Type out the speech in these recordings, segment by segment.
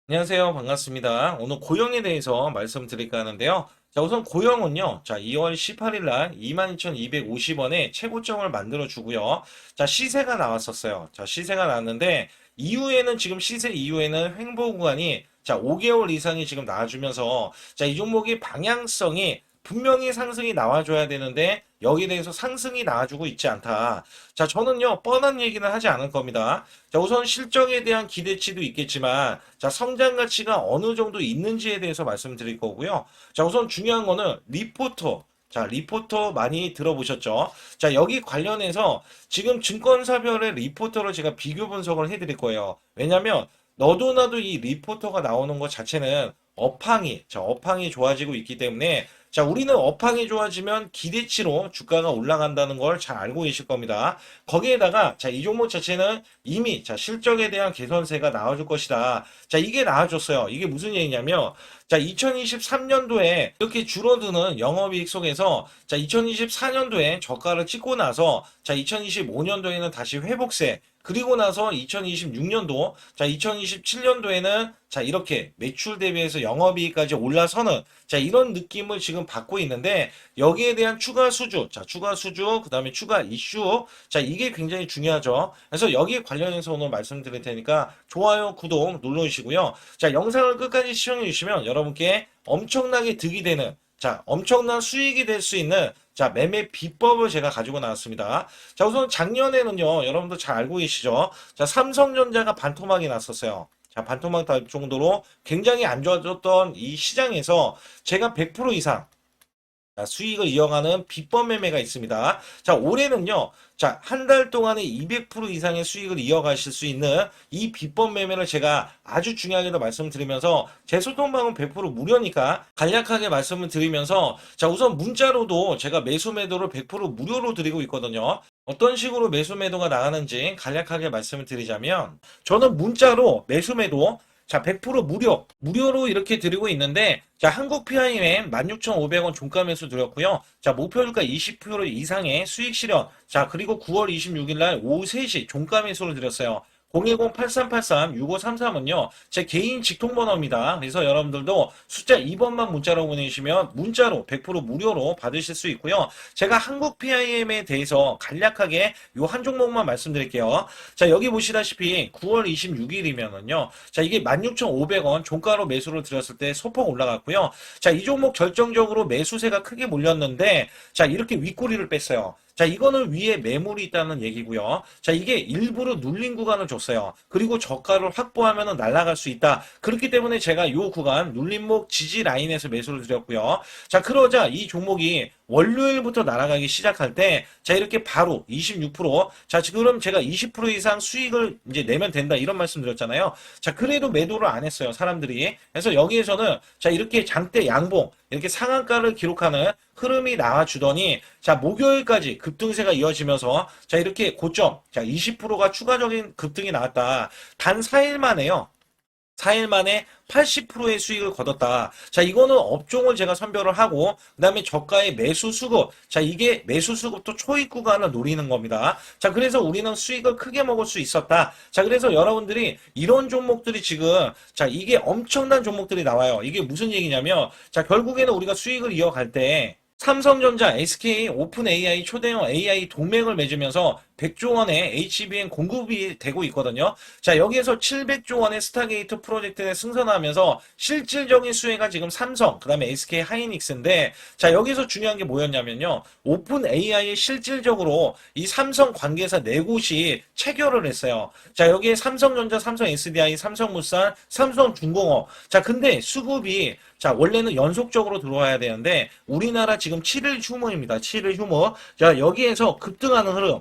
안녕하세요. 반갑습니다. 오늘 고영에 대해서 말씀드릴까 하는데요. 자, 우선 고영은요. 자, 2월 18일 날 22,250원에 최고점을 만들어 주고요. 자, 시세가 나왔었어요. 자, 시세가 나왔는데 이후에는 지금 시세 이후에는 횡보 구간이 자, 5개월 이상이 지금 나와주면서 자, 이 종목의 방향성이 분명히 상승이 나와줘야 되는데 여기에 대해서 상승이 나와주고 있지 않다. 자, 저는요, 뻔한 얘기는 하지 않을 겁니다. 자, 우선 실적에 대한 기대치도 있겠지만, 자, 성장 가치가 어느 정도 있는지에 대해서 말씀드릴 거고요. 자, 우선 중요한 거는 리포터. 자, 리포터 많이 들어보셨죠? 자, 여기 관련해서 지금 증권사별의 리포터를 제가 비교 분석을 해드릴 거예요. 왜냐면, 너도 나도 이 리포터가 나오는 것 자체는 업황이 좋아지고 있기 때문에 자, 우리는 업황이 좋아지면 기대치로 주가가 올라간다는 걸 잘 알고 계실 겁니다. 거기에다가 자, 이 종목 자체는 이미 자, 실적에 대한 개선세가 나와줄 것이다. 자, 이게 나와줬어요. 이게 무슨 얘기냐면 자, 2023년도에 이렇게 줄어드는 영업이익 속에서 자, 2024년도에 저가를 찍고 나서 자, 2025년도에는 다시 회복세 그리고 나서 2026년도, 자, 2027년도에는 자, 이렇게 매출 대비해서 영업이익까지 올라서는 자, 이런 느낌을 지금 받고 있는데 여기에 대한 추가 수주, 자, 추가 수주, 그 다음에 추가 이슈, 자, 이게 굉장히 중요하죠. 그래서 여기에 관련해서 오늘 말씀드릴 테니까 좋아요, 구독 눌러주시고요. 자, 영상을 끝까지 시청해 주시면 여러분께 엄청나게 득이 되는 자, 엄청난 수익이 될 수 있는 자, 매매 비법을 제가 가지고 나왔습니다. 자, 우선 작년에는요, 여러분들 잘 알고 계시죠? 자, 삼성전자가 반토막이 났었어요. 자, 반토막 날 정도로 굉장히 안 좋아졌던 이 시장에서 제가 100% 이상 자, 수익을 이어가는 비법 매매가 있습니다. 자, 올해는요, 자, 한 달 동안에 200% 이상의 수익을 이어가실 수 있는 이 비법 매매를 제가 아주 중요하게도 말씀드리면서 제 소통방은 100% 무료니까 간략하게 말씀을 드리면서 자, 우선 문자로도 제가 매수 매도를 100% 무료로 드리고 있거든요. 어떤 식으로 매수 매도가 나가는지 간략하게 말씀을 드리자면 저는 문자로 매수 매도 자, 100% 무료로 이렇게 드리고 있는데, 자, 한국 PIM 16,500원 종가 매수 드렸고요. 자, 목표주가 20% 이상의 수익 실현. 자, 그리고 9월 26일 날 오후 3시 종가 매수를 드렸어요. 010-8383-6533은요, 제 개인 직통번호입니다. 그래서 여러분들도 숫자 2번만 문자로 보내주시면 문자로 100% 무료로 받으실 수 있고요. 제가 한국 PIM에 대해서 간략하게 요 한 종목만 말씀드릴게요. 자, 여기 보시다시피 9월 26일이면은요, 자, 이게 16,500원 종가로 매수를 드렸을 때 소폭 올라갔고요. 자, 이 종목 결정적으로 매수세가 크게 몰렸는데, 자, 이렇게 윗꼬리를 뺐어요. 자, 이거는 위에 매물이 있다는 얘기고요. 자, 이게 일부러 눌린 구간을 줬어요. 그리고 저가를 확보하면 날아갈 수 있다. 그렇기 때문에 제가 이 구간 눌림목 지지 라인에서 매수를 드렸고요. 자, 그러자 이 종목이 월요일부터 날아가기 시작할 때, 자, 이렇게 바로 26%, 자, 지금 제가 20% 이상 수익을 이제 내면 된다, 이런 말씀 드렸잖아요. 자, 그래도 매도를 안 했어요, 사람들이. 그래서 여기에서는, 자, 이렇게 장대 양봉, 이렇게 상한가를 기록하는 흐름이 나와주더니, 자, 목요일까지 급등세가 이어지면서, 자, 이렇게 고점, 자, 20%가 추가적인 급등이 나왔다. 단 4일 만에요. 4일 만에 80%의 수익을 거뒀다. 자, 이거는 업종을 제가 선별을 하고, 그 다음에 저가의 매수 수급. 자, 이게 매수 수급도 초입 구간을 노리는 겁니다. 자, 그래서 우리는 수익을 크게 먹을 수 있었다. 자, 그래서 여러분들이 이런 종목들이 지금, 자, 이게 엄청난 종목들이 나와요. 이게 무슨 얘기냐면, 자, 결국에는 우리가 수익을 이어갈 때, 삼성전자, SK, 오픈 AI, 초대형 AI 동맹을 맺으면서 100조 원의 HBM 공급이 되고 있거든요. 자, 여기에서 700조 원의 스타게이트 프로젝트에 승선하면서 실질적인 수혜가 지금 삼성, 그 다음에 SK 하이닉스인데, 자, 여기서 중요한 게 뭐였냐면요. 오픈 AI에 실질적으로 이 삼성 관계사 네 곳이 체결을 했어요. 자, 여기에 삼성전자, 삼성 SDI, 삼성물산, 삼성중공업. 자, 근데 수급이 자, 원래는 연속적으로 들어와야 되는데, 우리나라 지금 7일 휴무입니다. 7일 휴무. 자, 여기에서 급등하는 흐름.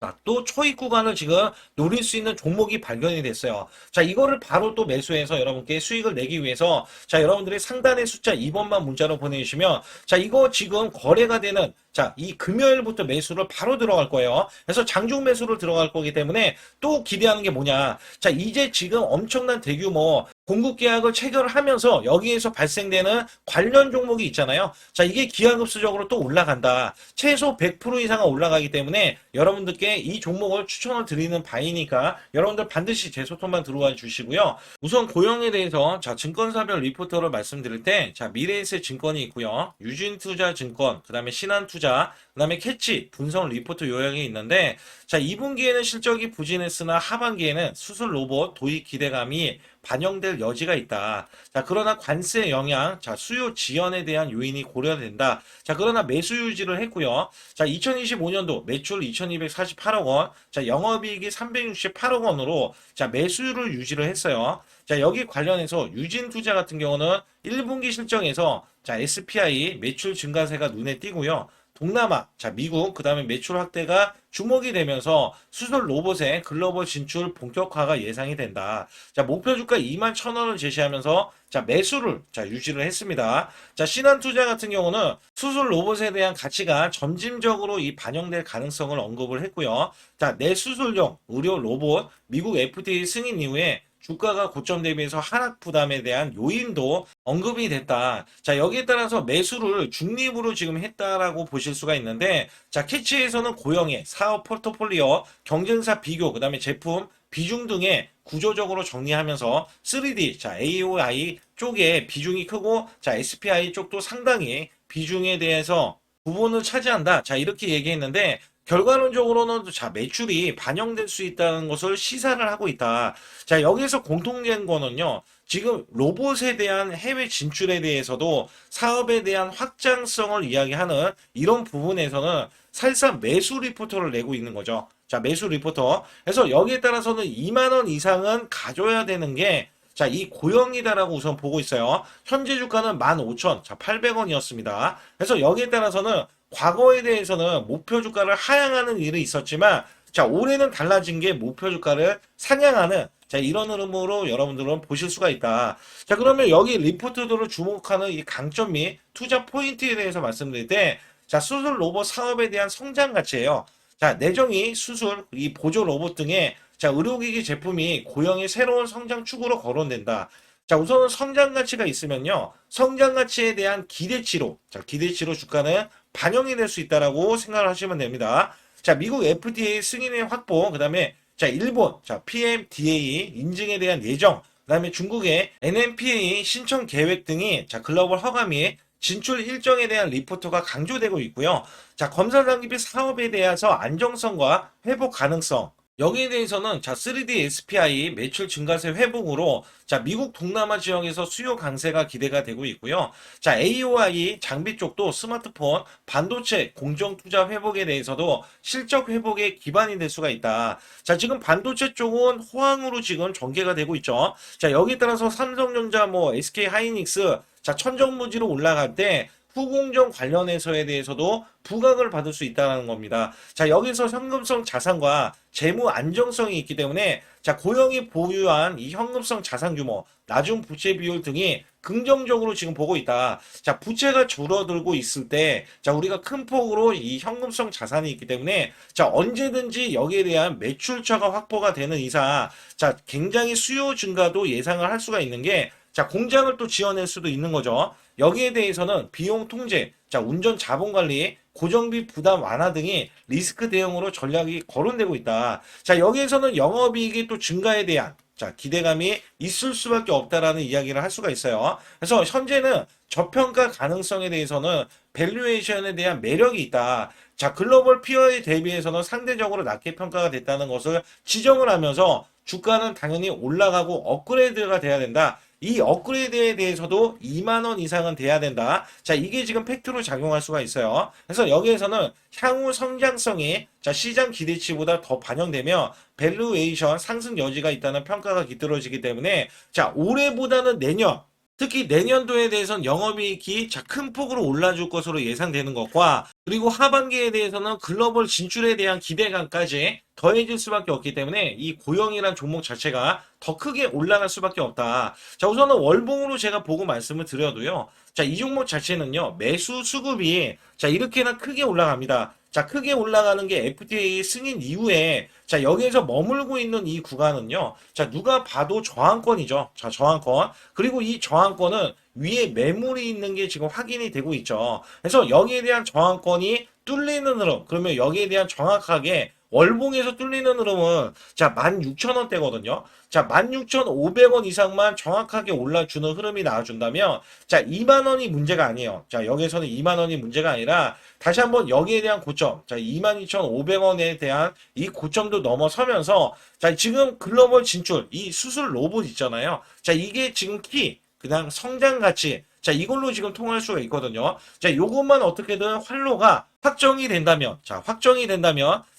자, 또 초입 구간을 지금 노릴 수 있는 종목이 발견이 됐어요. 자, 이거를 바로 또 매수해서 여러분께 수익을 내기 위해서 자, 여러분들이 상단의 숫자 2번만 문자로 보내주시면 자, 이거 지금 거래가 되는 자, 이 금요일부터 매수를 바로 들어갈 거예요. 그래서 장중 매수를 들어갈 거기 때문에 또 기대하는 게 뭐냐. 자, 이제 지금 엄청난 대규모 공급 계약을 체결하면서 여기에서 발생되는 관련 종목이 있잖아요. 자, 이게 기하급수적으로 또 올라간다. 최소 100% 이상은 올라가기 때문에 여러분들께 이 종목을 추천을 드리는 바이니까 여러분들 반드시 제 소통만 들어와 주시고요. 우선 고영에 대해서 자, 증권사별 리포터를 말씀드릴 때 자, 미래에셋 증권이 있고요. 유진투자증권, 그다음에 신한투자, 그다음에 캐치 분석 리포트 요약이 있는데 자, 2분기에는 실적이 부진했으나 하반기에는 수술 로봇 도입 기대감이 반영될 여지가 있다. 자, 그러나 관세 영향, 자, 수요 지연에 대한 요인이 고려된다. 자, 그러나 매수 유지를 했고요. 자, 2025년도 매출 2,248억 원, 자, 영업이익이 368억 원으로 자, 매수율을 유지를 했어요. 자, 여기 관련해서 유진투자 같은 경우는 1분기 실적에서 자, SPI 매출 증가세가 눈에 띄고요. 동남아, 자, 미국, 그 다음에 매출 확대가 주목이 되면서 수술 로봇의 글로벌 진출 본격화가 예상이 된다. 자, 목표 주가 2만 1,000원을 제시하면서 자, 매수를 자, 유지를 했습니다. 자, 신한투자 같은 경우는 수술 로봇에 대한 가치가 점진적으로 이 반영될 가능성을 언급을 했고요. 자, 내수술용 의료 로봇 미국 FDA 승인 이후에 주가가 고점 대비해서 하락 부담에 대한 요인도 언급이 됐다. 자, 여기에 따라서 매수를 중립으로 지금 했다라고 보실 수가 있는데, 자, 캐치에서는 고영의 사업 포트폴리오, 경쟁사 비교, 그 다음에 제품, 비중 등의 구조적으로 정리하면서 3D, 자, AOI 쪽에 비중이 크고, 자, SPI 쪽도 상당히 비중에 대해서 부분을 차지한다. 자, 이렇게 얘기했는데, 결과론적으로는 자, 매출이 반영될 수 있다는 것을 시사를 하고 있다. 자, 여기서 공통된 거는요. 지금 로봇에 대한 해외 진출에 대해서도 사업에 대한 확장성을 이야기하는 이런 부분에서는 사실상 매수 리포터를 내고 있는 거죠. 자, 매수 리포터. 그래서 여기에 따라서는 2만 원 이상은 가져야 되는 게 자, 이 고영이다라고 우선 보고 있어요. 현재 주가는 15,800원이었습니다. 그래서 여기에 따라서는 과거에 대해서는 목표 주가를 하향하는 일이 있었지만 자, 올해는 달라진 게 목표 주가를 상향하는 자, 이런 흐름으로 여러분들은 보실 수가 있다. 자, 그러면 여기 리포트들을 주목하는 이 강점 및 투자 포인트에 대해서 말씀드릴 때 자, 수술 로봇 사업에 대한 성장 가치예요. 자, 내정이 수술, 이 보조 로봇 등의 자, 의료기기 제품이 고영의 새로운 성장 축으로 거론된다. 자, 우선은 성장 가치가 있으면요. 성장 가치에 대한 기대치로, 자, 기대치로 주가는 반영이 될 수 있다라고 생각을 하시면 됩니다. 자, 미국 FDA 승인의 확보, 그 다음에 자, 일본, 자, PMDA 인증에 대한 예정, 그 다음에 중국의 NMPA 신청 계획 등이 자, 글로벌 허가 및 진출 일정에 대한 리포트가 강조되고 있고요. 자, 검사 장비 사업에 대해서 안정성과 회복 가능성, 여기에 대해서는 자 3D SPI 매출 증가세 회복으로 자 미국 동남아 지역에서 수요 강세가 기대가 되고 있고요. 자 AOI 장비 쪽도 스마트폰, 반도체 공정 투자 회복에 대해서도 실적 회복의 기반이 될 수가 있다. 자 지금 반도체 쪽은 호황으로 지금 전개가 되고 있죠. 자 여기에 따라서 삼성전자 뭐 SK 하이닉스 자 천정무지로 올라갈 때 후공정 관련해서에 대해서도 부각을 받을 수 있다는 겁니다. 자, 여기서 현금성 자산과 재무 안정성이 있기 때문에 자, 고영이 보유한 이 현금성 자산 규모, 나중 부채 비율 등이 긍정적으로 지금 보고 있다. 자, 부채가 줄어들고 있을 때, 자, 우리가 큰 폭으로 이 현금성 자산이 있기 때문에, 자, 언제든지 여기에 대한 매출처가 확보가 되는 이상, 자, 굉장히 수요 증가도 예상을 할 수가 있는 게, 자, 공장을 또 지어낼 수도 있는 거죠. 여기에 대해서는 비용 통제, 자, 운전 자본 관리, 고정비 부담 완화 등이 리스크 대응으로 전략이 거론되고 있다. 자, 여기에서는 영업이익이 또 증가에 대한 자, 기대감이 있을 수밖에 없다라는 이야기를 할 수가 있어요. 그래서 현재는 저평가 가능성에 대해서는 밸류에이션에 대한 매력이 있다. 자, 글로벌 피어에 대비해서는 상대적으로 낮게 평가가 됐다는 것을 지정을 하면서 주가는 당연히 올라가고 업그레이드가 돼야 된다. 이 업그레이드에 대해서도 2만 원 이상은 돼야 된다. 자, 이게 지금 팩트로 작용할 수가 있어요. 그래서 여기에서는 향후 성장성이 자, 시장 기대치보다 더 반영되며 밸류에이션 상승 여지가 있다는 평가가 깃들어지기 때문에 자, 올해보다는 내년 특히 내년도에 대해서는 영업이익이 큰 폭으로 올라줄 것으로 예상되는 것과 그리고 하반기에 대해서는 글로벌 진출에 대한 기대감까지 더해질 수밖에 없기 때문에 이 고영이란 종목 자체가 더 크게 올라갈 수밖에 없다. 자, 우선은 월봉으로 제가 보고 말씀을 드려도요. 자, 이 종목 자체는요. 매수 수급이 자, 이렇게나 크게 올라갑니다. 자, 크게 올라가는 게 FTA 승인 이후에 자, 여기에서 머물고 있는 이 구간은요. 자, 누가 봐도 저항권이죠. 자, 저항권. 그리고 이 저항권은 위에 매물이 있는 게 지금 확인이 되고 있죠. 그래서 여기에 대한 저항권이 뚫리는 흐름. 그러면 여기에 대한 정확하게 월봉에서 뚫리는 흐름은 자 16,000원대거든요. 자 16,500원 이상만 정확하게 올라주는 흐름이 나와준다면 자 2만 원이 문제가 아니에요. 자 여기에서는 2만 원이 문제가 아니라 다시 한번 여기에 대한 고점 자 22,500원에 대한 이 고점도 넘어서면서 자 지금 글로벌 진출 이 수술 로봇 있잖아요. 자 이게 지금 키 그냥 성장 가치 자 이걸로 지금 통할 수가 있거든요. 자 요것만 어떻게든 활로가 확정이 된다면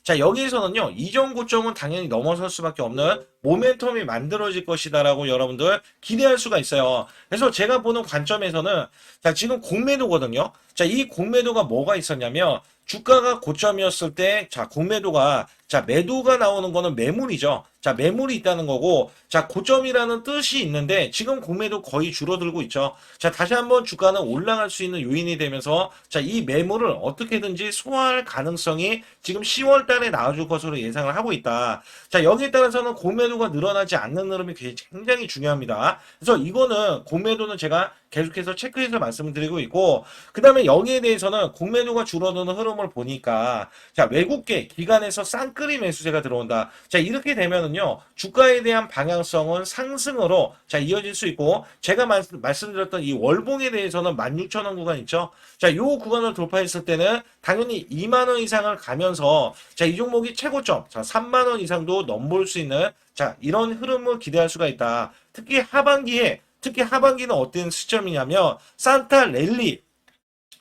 자 여기에서는요 이전 고점은 당연히 넘어설 수밖에 없는 모멘텀이 만들어질 것이다라고 여러분들 기대할 수가 있어요. 그래서 제가 보는 관점에서는 자 지금 공매도거든요. 자 이 공매도가 뭐가 있었냐면 주가가 고점이었을 때 자 공매도가 자 매도가 나오는 거는 매물이죠. 자 매물이 있다는 거고 자 고점이라는 뜻이 있는데 지금 공매도 거의 줄어들고 있죠. 자 다시 한번 주가는 올라갈 수 있는 요인이 되면서 자 이 매물을 어떻게든지 소화할 가능성이 지금 10월 달에 나와줄 것으로 예상을 하고 있다. 자 여기에 따라서는 공매도가 늘어나지 않는 흐름이 굉장히 중요합니다. 그래서 이거는 공매도는 제가 계속해서 체크해서 말씀을 드리고 있고 그 다음에 여기에 대해서는 공매도가 줄어드는 흐름을 보니까 자 외국계 기관에서 쌍끌이 매수세가 들어온다. 자 이렇게 되면은요 주가에 대한 방향성은 상승으로 자 이어질 수 있고 제가 말씀드렸던 이 월봉에 대해서는 16,000원 구간 있죠. 자 요 구간을 돌파했을 때는 당연히 2만 원 이상을 가면서 자 이 종목이 최고점 자 3만 원 이상도 넘볼 수 있는 자 이런 흐름을 기대할 수가 있다. 특히 하반기는 어떤 시점이냐면 산타 랠리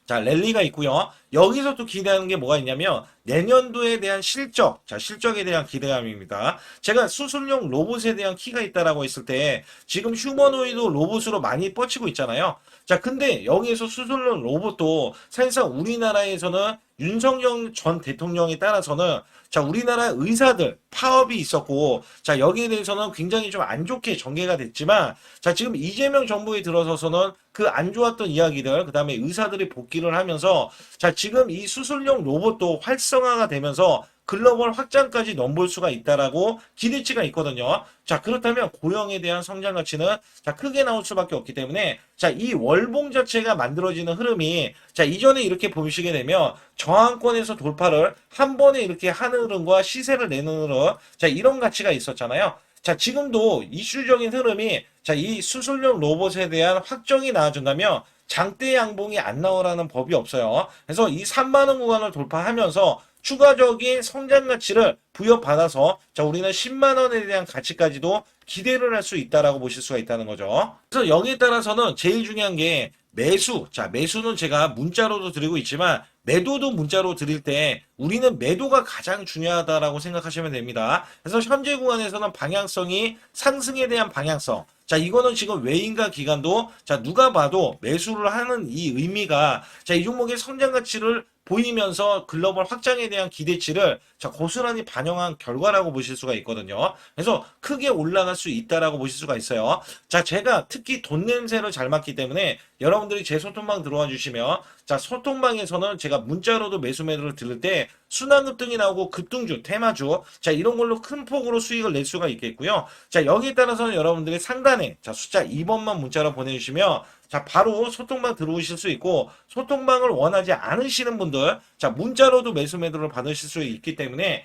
자 랠리가 있고요. 여기서 또 기대하는 게 뭐가 있냐면 내년도에 대한 실적 자 실적에 대한 기대감입니다. 제가 수술용 로봇에 대한 키가 있다라고 했을 때 지금 휴머노이드 로봇으로 많이 뻗치고 있잖아요. 자 근데 여기에서 수술용 로봇도 사실상 우리나라에서는 윤석열 전 대통령에 따라서는 자 우리나라 의사들 파업이 있었고 자 여기에 대해서는 굉장히 좀 안 좋게 전개가 됐지만 자 지금 이재명 정부에 들어서서는 그 안 좋았던 이야기들 그다음에 의사들이 복귀를 하면서 자 지금 이 수술용 로봇도 활성화가 되면서 글로벌 확장까지 넘볼 수가 있다라고 기대치가 있거든요. 자 그렇다면 고용에 대한 성장 가치는 자 크게 나올 수밖에 없기 때문에 자 이 월봉 자체가 만들어지는 흐름이 자 이전에 이렇게 보시게 되면 저항권에서 돌파를 한 번에 이렇게 하는 흐름과 시세를 내는 흐름 자 이런 가치가 있었잖아요. 자 지금도 이슈적인 흐름이 자 이 수술용 로봇에 대한 확정이 나와준다면 장대 양봉이 안 나오라는 법이 없어요. 그래서 이 3만 원 구간을 돌파하면서 추가적인 성장 가치를 부여받아서 자 우리는 10만 원에 대한 가치까지도 기대를 할 수 있다라고 보실 수가 있다는 거죠. 그래서 여기에 따라서는 제일 중요한 게 매수. 자 매수는 제가 문자로도 드리고 있지만 매도도 문자로 드릴 때 우리는 매도가 가장 중요하다라고 생각하시면 됩니다. 그래서 현재 구간에서는 방향성이 상승에 대한 방향성. 자, 이거는 지금 외인과 기관도 자, 누가 봐도 매수를 하는 이 의미가 자, 이 종목의 성장 가치를 보이면서 글로벌 확장에 대한 기대치를 자, 고스란히 반영한 결과라고 보실 수가 있거든요. 그래서 크게 올라갈 수 있다라고 보실 수가 있어요. 자, 제가 특히 돈 냄새를 잘 맡기 때문에 여러분들이 제 소통방 들어와 주시면 자, 소통방에서는 제가 문자로도 매수 매도를 들을 때 순환급등이 나오고 급등주, 테마주 자, 이런 걸로 큰 폭으로 수익을 낼 수가 있겠고요. 자, 여기에 따라서는 여러분들이 상단에 자, 숫자 2번만 문자로 보내주시면 자, 바로 소통방 들어오실 수 있고 소통방을 원하지 않으시는 분들 자, 문자로도 매수 매도를 받으실 수 있기 때문에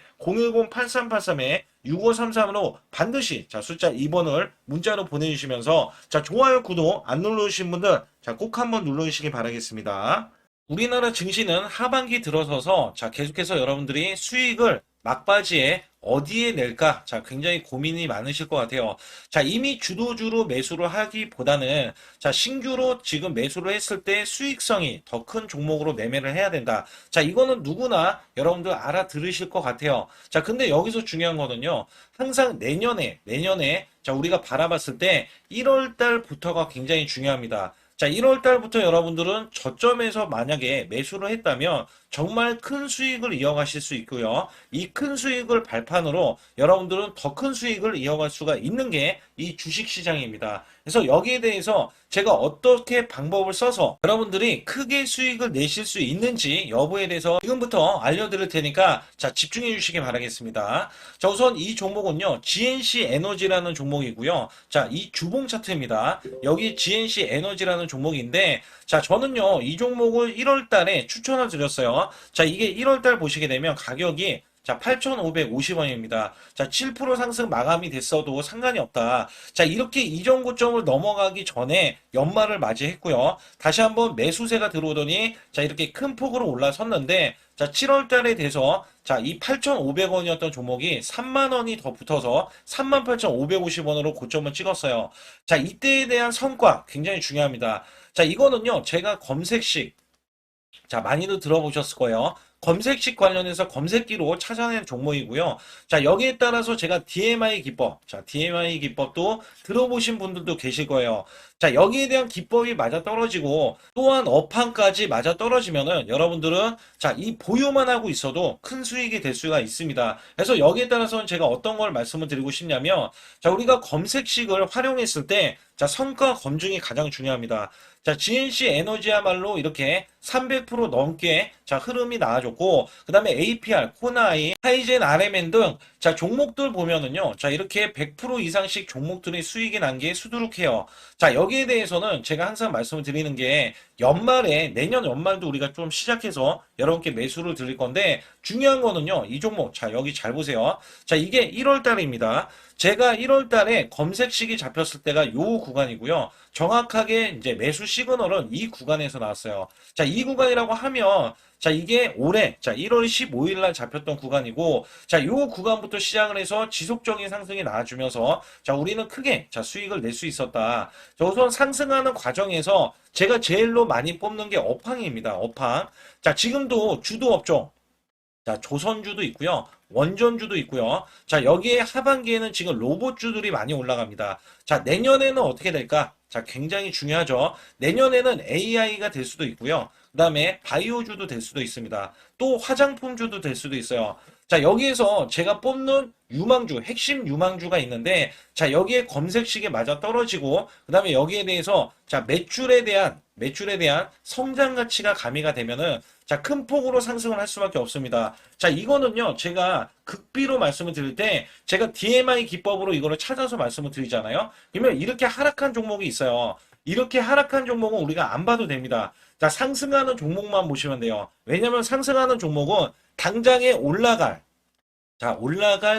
010-8383-6533으로 반드시 자, 숫자 2번을 문자로 보내주시면서 자, 좋아요, 구독 안 누르신 분들 자, 꼭 한번 눌러주시기 바라겠습니다. 우리나라 증시는 하반기 들어서서 자, 계속해서 여러분들이 수익을 막바지에 어디에 낼까? 자, 굉장히 고민이 많으실 것 같아요. 자, 이미 주도주로 매수를 하기보다는 자, 신규로 지금 매수를 했을 때 수익성이 더 큰 종목으로 매매를 해야 된다. 자, 이거는 누구나 여러분들 알아들으실 것 같아요. 자, 근데 여기서 중요한 거는요. 항상 내년에 자, 우리가 바라봤을 때 1월 달부터가 굉장히 중요합니다. 자, 1월 달부터 여러분들은 저점에서 만약에 매수를 했다면 정말 큰 수익을 이어가실 수 있고요. 이 큰 수익을 발판으로 여러분들은 더 큰 수익을 이어갈 수가 있는 게 이 주식시장입니다. 그래서 여기에 대해서 제가 어떻게 방법을 써서 여러분들이 크게 수익을 내실 수 있는지 여부에 대해서 지금부터 알려드릴 테니까 자, 집중해 주시기 바라겠습니다. 자, 우선 이 종목은요, GNC 에너지라는 종목이고요. 자, 이 주봉 차트입니다. 여기 GNC 에너지라는 종목인데, 자, 저는요, 이 종목을 1월 달에 추천을 드렸어요. 자, 이게 1월 달 보시게 되면 가격이 자, 8,550원입니다. 자, 7% 상승 마감이 됐어도 상관이 없다. 자, 이렇게 이전 고점을 넘어가기 전에 연말을 맞이했고요. 다시 한번 매수세가 들어오더니 자, 이렇게 큰 폭으로 올라섰는데 자, 7월 달에 돼서 자, 이 8,500원이었던 종목이 3만 원이 더 붙어서 38,550원으로 고점을 찍었어요. 자, 이때에 대한 성과 굉장히 중요합니다. 자, 이거는요, 제가 검색식 자, 많이들 들어보셨을 거예요. 검색식 관련해서 검색기로 찾아낸 종목이고요. 자, 여기에 따라서 제가 DMI 기법, 자, DMI 기법도 들어보신 분들도 계실 거예요. 자, 여기에 대한 기법이 맞아 떨어지고 또한 업황까지 맞아 떨어지면은 여러분들은 자, 이 보유만 하고 있어도 큰 수익이 될 수가 있습니다. 그래서 여기에 따라서는 제가 어떤 걸 말씀을 드리고 싶냐면 자, 우리가 검색식을 활용했을 때 자, 성과 검증이 가장 중요합니다. 자, GNC 에너지야말로 이렇게 300% 넘게 자, 흐름이 나와줬고, 그 다음에 APR, 코나이, 하이젠, RMN 등 자, 종목들 보면은요, 자, 이렇게 100% 이상씩 종목들이 수익이 난 게 수두룩해요. 자, 여기에 대해서는 제가 항상 말씀을 드리는 게 연말에, 내년 연말도 우리가 좀 시작해서 여러분께 매수를 드릴 건데, 중요한 거는요, 이 종목, 자, 여기 잘 보세요. 자, 이게 1월 달입니다. 제가 1월 달에 검색식이 잡혔을 때가 요 구간이고요. 정확하게 이제 매수 시그널은 이 구간에서 나왔어요. 자, 이 구간이라고 하면 자, 이게 올해 자, 1월 15일 날 잡혔던 구간이고 자, 요 구간부터 시작을 해서 지속적인 상승이 나와주면서 자, 우리는 크게 자, 수익을 낼 수 있었다. 자, 우선 상승하는 과정에서 제가 제일로 많이 뽑는 게 업황입니다. 업황. 자, 지금도 주도 업종 자, 조선주도 있고요. 원전주도 있고요. 자, 여기에 하반기에는 지금 로봇주들이 많이 올라갑니다. 자, 내년에는 어떻게 될까? 자, 굉장히 중요하죠. 내년에는 AI가 될 수도 있고요. 그 다음에 바이오주도 될 수도 있습니다. 또 화장품주도 될 수도 있어요. 자, 여기에서 제가 뽑는 유망주, 핵심 유망주가 있는데, 자, 여기에 검색식에 맞아 떨어지고, 그 다음에 여기에 대해서, 자, 매출에 대한 성장 가치가 가미가 되면은, 자, 큰 폭으로 상승을 할 수밖에 없습니다. 자, 이거는요, 제가 극비로 말씀을 드릴 때, 제가 DMI 기법으로 이거를 찾아서 말씀을 드리잖아요. 그러면 이렇게 하락한 종목이 있어요. 이렇게 하락한 종목은 우리가 안 봐도 됩니다. 자, 상승하는 종목만 보시면 돼요. 왜냐면 상승하는 종목은 당장에 올라갈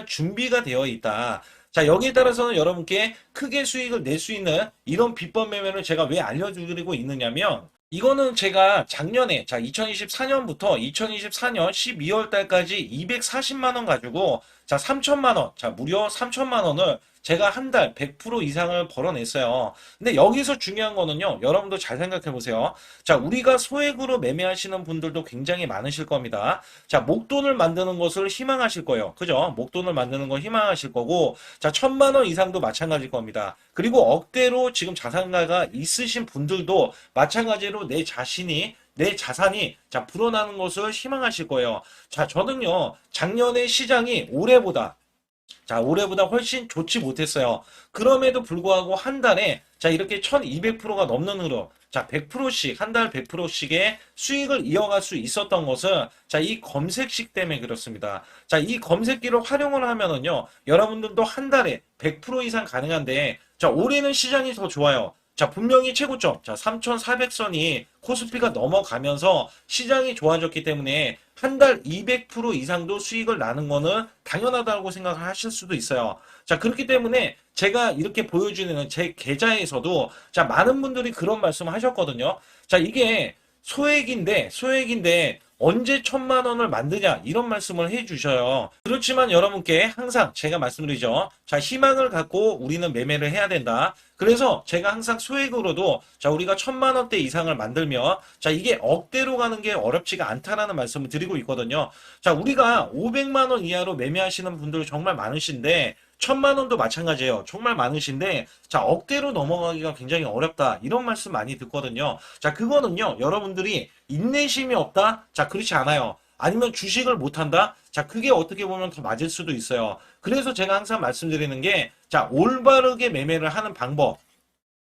준비가 되어 있다. 자, 여기에 따라서는 여러분께 크게 수익을 낼 수 있는 이런 비법 매매를 제가 왜 알려드리고 있느냐면, 이거는 제가 작년에, 자, 2024년부터 2024년 12월 달까지 240만 원 가지고, 자, 3천만 원, 자, 무려 3천만 원을 제가 한 달 100% 이상을 벌어냈어요. 근데 여기서 중요한 거는요, 여러분도 잘 생각해 보세요. 자, 우리가 소액으로 매매하시는 분들도 굉장히 많으실 겁니다. 자, 목돈을 만드는 것을 희망하실 거예요. 그죠? 목돈을 만드는 걸 희망하실 거고, 자, 1,000만 원 이상도 마찬가지일 겁니다. 그리고 억대로 지금 자산가가 있으신 분들도 마찬가지로 내 자산이 자 불어나는 것을 희망하실 거예요. 자, 저는요 작년에 시장이 올해보다 훨씬 좋지 못했어요. 그럼에도 불구하고 한 달에 자 이렇게 1200%가 넘는 흐름, 자 100%씩 한 달 100%씩의 수익을 이어갈 수 있었던 것은 자 이 검색식 때문에 그렇습니다. 자, 이 검색기를 활용을 하면은요 여러분들도 한 달에 100% 이상 가능한데 자 올해는 시장이 더 좋아요. 자, 분명히 최고점, 자, 3,400선이 코스피가 넘어가면서 시장이 좋아졌기 때문에 한 달 200% 이상도 수익을 나는 거는 당연하다고 생각을 하실 수도 있어요. 자, 그렇기 때문에 제가 이렇게 보여주는 제 계좌에서도 자, 많은 분들이 그런 말씀을 하셨거든요. 자, 이게 소액인데 언제 1,000만 원을 만드냐 이런 말씀을 해주셔요. 그렇지만 여러분께 항상 제가 말씀드리죠. 자, 희망을 갖고 우리는 매매를 해야 된다. 그래서 제가 항상 소액으로도 자 우리가 1,000만 원대 이상을 만들면 자 이게 억대로 가는 게 어렵지가 않다라는 말씀을 드리고 있거든요. 자, 우리가 500만 원 이하로 매매하시는 분들 정말 많으신데 천만 원도 마찬가지예요. 정말 많으신데 자, 억대로 넘어가기가 굉장히 어렵다. 이런 말씀 많이 듣거든요. 자, 그거는요. 여러분들이 인내심이 없다? 자, 그렇지 않아요. 아니면 주식을 못한다? 자, 그게 어떻게 보면 더 맞을 수도 있어요. 그래서 제가 항상 말씀드리는 게, 자, 올바르게 매매를 하는 방법.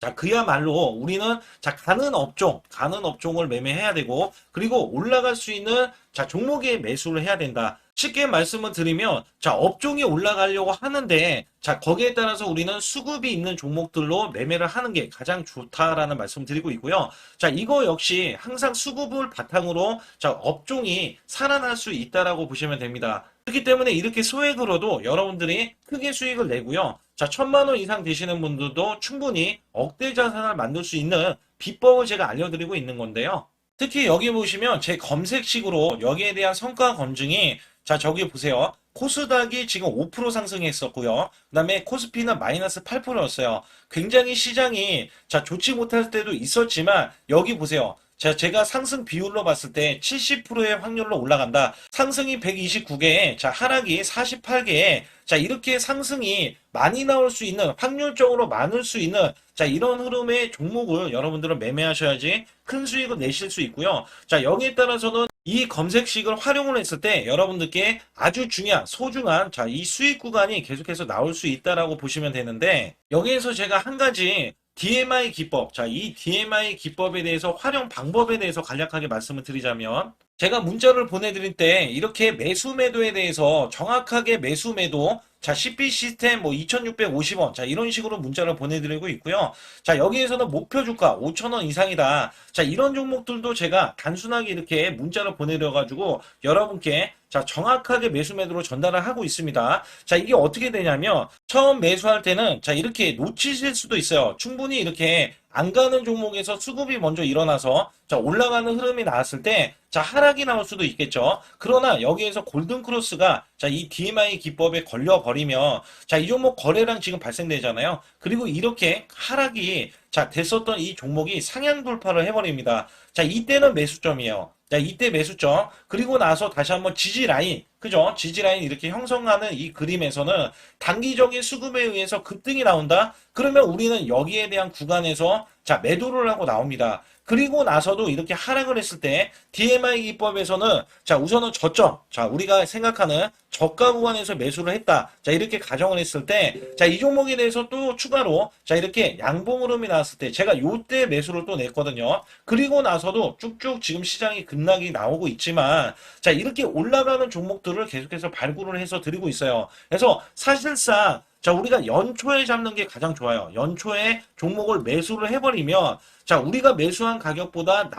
자, 그야말로 우리는 자, 가는 업종을 매매해야 되고, 그리고 올라갈 수 있는 자, 종목에 매수를 해야 된다. 쉽게 말씀을 드리면, 자, 업종이 올라가려고 하는데, 자, 거기에 따라서 우리는 수급이 있는 종목들로 매매를 하는 게 가장 좋다라는 말씀 드리고 있고요. 자, 이거 역시 항상 수급을 바탕으로 자, 업종이 살아날 수 있다라고 보시면 됩니다. 그렇기 때문에 이렇게 소액으로도 여러분들이 크게 수익을 내고요. 자, 천만 원 이상 되시는 분들도 충분히 억대 자산을 만들 수 있는 비법을 제가 알려드리고 있는 건데요. 특히 여기 보시면 제 검색식으로 여기에 대한 성과 검증이 자, 저기 보세요. 코스닥이 지금 5% 상승했었고요. 그 다음에 코스피는 마이너스 8%였어요. 굉장히 시장이 자, 좋지 못할 때도 있었지만 여기 보세요. 자, 제가 상승 비율로 봤을 때 70%의 확률로 올라간다. 상승이 129개에, 자, 하락이 48개에, 자, 이렇게 상승이 많이 나올 수 있는, 확률적으로 많을 수 있는, 자, 이런 흐름의 종목을 여러분들은 매매하셔야지 큰 수익을 내실 수 있고요. 자, 여기에 따라서는 이 검색식을 활용을 했을 때 여러분들께 아주 중요한, 소중한, 자, 이 수익 구간이 계속해서 나올 수 있다라고 보시면 되는데, 여기에서 제가 한 가지 DMI 기법, 자, 이 DMI 기법에 대해서 활용 방법에 대해서 간략하게 말씀을 드리자면, 제가 문자를 보내드릴 때 이렇게 매수 매도에 대해서 정확하게 매수 매도, 자, CP 시스템 뭐 2,650원, 자, 이런 식으로 문자를 보내드리고 있고요. 자, 여기에서는 목표 주가 5,000원 이상이다. 자, 이런 종목들도 제가 단순하게 이렇게 문자를 보내드려가지고 여러분께 자, 정확하게 매수 매도로 전달을 하고 있습니다. 자, 이게 어떻게 되냐면 처음 매수할 때는 자, 이렇게 놓치실 수도 있어요. 충분히 이렇게 안 가는 종목에서 수급이 먼저 일어나서 자, 올라가는 흐름이 나왔을 때 자, 하락이 나올 수도 있겠죠. 그러나 여기에서 골든 크로스가 자, 이 DMI 기법에 걸려 버리면 자, 이 종목 거래량 지금 발생되잖아요. 그리고 이렇게 하락이 자, 됐었던 이 종목이 상향 돌파를 해버립니다. 자, 이때는 매수점이에요. 자, 이때 매수점. 그리고 나서 다시 한번 지지 라인. 그죠? 지지 라인 이렇게 형성하는 이 그림에서는 단기적인 수급에 의해서 급등이 나온다? 그러면 우리는 여기에 대한 구간에서 자, 매도를 하고 나옵니다. 그리고 나서도 이렇게 하락을 했을 때 DMI 기법에서는 자, 우선은 저점. 자, 우리가 생각하는 저가 구간에서 매수를 했다. 자, 이렇게 가정을 했을 때 자, 이 종목에 대해서 또 추가로 자, 이렇게 양봉 흐름이 나왔을 때 제가 요때 매수를 또 냈거든요. 그리고 나서도 쭉쭉 지금 시장이 급락이 나오고 있지만 자, 이렇게 올라가는 종목들을 계속해서 발굴을 해서 드리고 있어요. 그래서 사실상 자, 우리가 연초에 잡는 게 가장 좋아요. 연초에 종목을 매수를 해버리면 자, 우리가 매수한 가격보다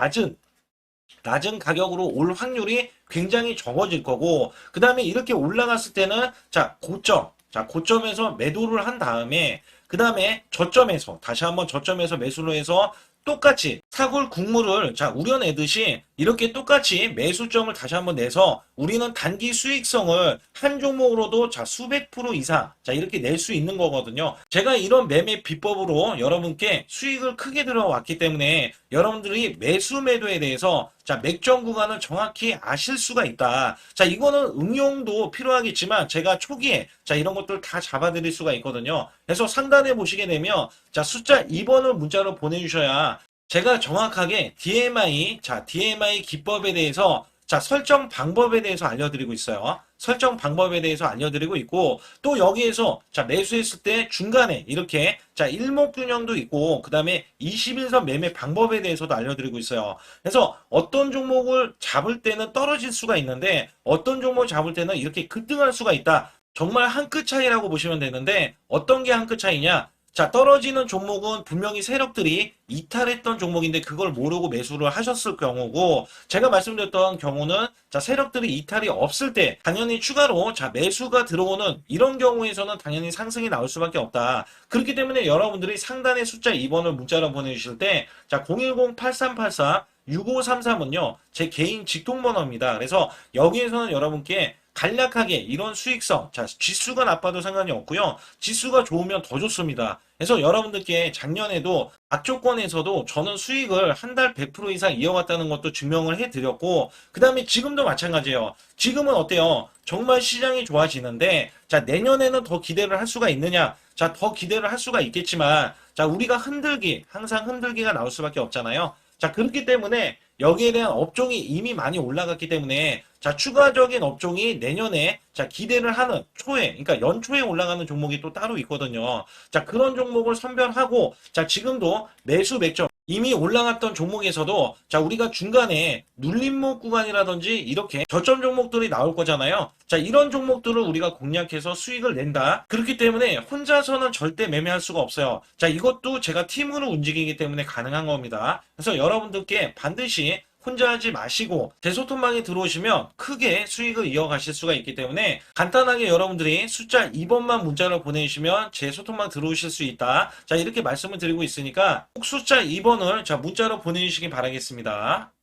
낮은 가격으로 올 확률이 굉장히 적어질 거고, 그 다음에 이렇게 올라갔을 때는 자, 고점에서 매도를 한 다음에, 그 다음에 저점에서, 다시 한번 저점에서 매수를 해서 똑같이 사골 국물을 자, 우려내듯이 이렇게 똑같이 매수점을 다시 한번 내서 우리는 단기 수익성을 한 종목으로도 자, 수백 프로 이상 자, 이렇게 낼 수 있는 거거든요. 제가 이런 매매 비법으로 여러분께 수익을 크게 들어왔기 때문에 여러분들이 매수 매도에 대해서 자, 맥점 구간을 정확히 아실 수가 있다. 자, 이거는 응용도 필요하겠지만 제가 초기에 자, 이런 것들 다 잡아드릴 수가 있거든요. 그래서 상단에 보시게 되면 자, 숫자 2번을 문자로 보내주셔야 제가 정확하게 DMI 기법에 대해서 자, 설정 방법에 대해서 알려드리고 있어요. 설정 방법에 대해서 알려드리고 있고, 또 여기에서 자, 매수했을 때 중간에 이렇게 자, 일목균형도 있고, 그 다음에 21선 매매 방법에 대해서도 알려드리고 있어요. 그래서 어떤 종목을 잡을 때는 떨어질 수가 있는데, 어떤 종목을 잡을 때는 이렇게 급등할 수가 있다. 정말 한 끗 차이라고 보시면 되는데, 어떤 게 한 끗 차이냐? 자, 떨어지는 종목은 분명히 세력들이 이탈했던 종목인데 그걸 모르고 매수를 하셨을 경우고, 제가 말씀드렸던 경우는 자, 세력들이 이탈이 없을 때 당연히 추가로 자, 매수가 들어오는 이런 경우에서는 당연히 상승이 나올 수밖에 없다. 그렇기 때문에 여러분들이 상단에 숫자 2번을 문자로 보내주실 때 자, 010-8384 6533은요, 제 개인 직통번호입니다. 그래서 여기에서는 여러분께 간략하게 이런 수익성, 자, 지수가 나빠도 상관이 없고요. 지수가 좋으면 더 좋습니다. 그래서 여러분들께 작년에도 악조건에서도 저는 수익을 한 달 100% 이상 이어갔다는 것도 증명을 해드렸고, 그 다음에 지금도 마찬가지예요. 지금은 어때요? 정말 시장이 좋아지는데, 자, 내년에는 더 기대를 할 수가 있느냐? 자, 더 기대를 할 수가 있겠지만, 자, 우리가 항상 흔들기가 나올 수밖에 없잖아요. 자, 그렇기 때문에 여기에 대한 업종이 이미 많이 올라갔기 때문에 자, 추가적인 업종이 내년에 자, 기대를 하는 초에, 그러니까 연초에 올라가는 종목이 또 따로 있거든요. 자, 그런 종목을 선별하고 자, 지금도 매수 맥점 이미 올라갔던 종목에서도 자, 우리가 중간에 눌림목 구간이라든지 이렇게 저점 종목들이 나올 거잖아요. 자, 이런 종목들을 우리가 공략해서 수익을 낸다. 그렇기 때문에 혼자서는 절대 매매할 수가 없어요. 자, 이것도 제가 팀으로 움직이기 때문에 가능한 겁니다. 그래서 여러분들께 반드시 혼자 하지 마시고 제 소통방에 들어오시면 크게 수익을 이어가실 수가 있기 때문에 간단하게 여러분들이 숫자 2번만 문자를 보내주시면 제 소통방 들어오실 수 있다. 자, 이렇게 말씀을 드리고 있으니까 꼭 숫자 2번을 자, 문자로 보내주시기 바라겠습니다.